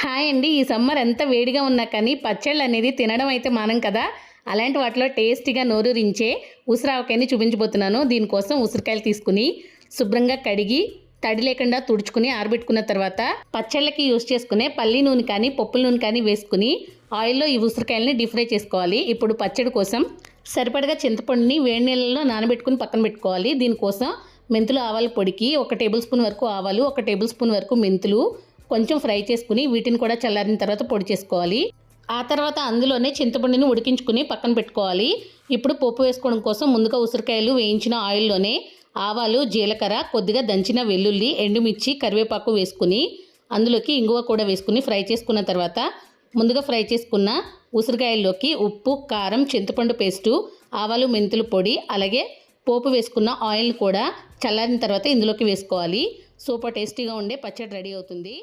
Hi అండి. ఈ summer ఎంత వేడిగా ఉన్నా కానీ పచ్చళ్ళు అనేది తినడం అయితే మానం కదా. అలాంటి వాటిలో టేస్టీగా నోరూరించే ఉసిరావకాయని చూపించబోతున్నాను. దీనికోసం ఉసిరికాయలు తీసుకుని శుభ్రంగా కడిగి తడి లేకుండా తుడుచుకుని ఆరబెట్టుకున్న తర్వాత పచ్చళ్ళకి యూస్ చేసుకునే పల్లి నూనె కానీ పప్పుల నూనె కానీ వేసుకుని ఆయిల్లో ఈ ఉసిరికాయలని డీప్ ఫ్రై చేసుకోవాలి. ఇప్పుడు పచ్చడి కోసం సరిపడగా చింతపండుని వేడి నీళ్ళలో నానబెట్టుకుని పక్కన పెట్టుకోవాలి. దీనికోసం మెంతులు ఆవాల పొడికి 1 టేబుల్ స్పూన్ వరకు ఆవాలు, 1 టేబుల్ స్పూన్ వరకు మెంతులు కొంచెం ఫ్రై చేసుకుని వీటిని కూడా చల్లారిన తర్వాత పొడి చేసుకోవాలి. ఆ తర్వాత అందులోనే చింతపండుని ఉడికించుకుని పక్కన పెట్టుకోవాలి. ఇప్పుడు పోపు వేసుకోవడం కోసం ముందుగా ఉసిరికాయలు వేయించిన ఆయిల్లోనే ఆవాలు, జీలకర్ర, కొద్దిగా దంచిన వెల్లుల్లి, ఎండుమిర్చి, కరివేపాకు వేసుకుని అందులోకి ఇంగువ కూడా వేసుకుని ఫ్రై చేసుకున్న తర్వాత ముందుగా ఫ్రై చేసుకున్న ఉసిరికాయల్లోకి ఉప్పు, కారం, చింతపండు పేస్టు, ఆవాలు, మెంతులు పొడి, అలాగే పోపు వేసుకున్న ఆయిల్ కూడా చల్లారిన తర్వాత ఇందులోకి వేసుకోవాలి. సూపర్ టేస్టీగా ఉండే పచ్చడి రెడీ అవుతుంది.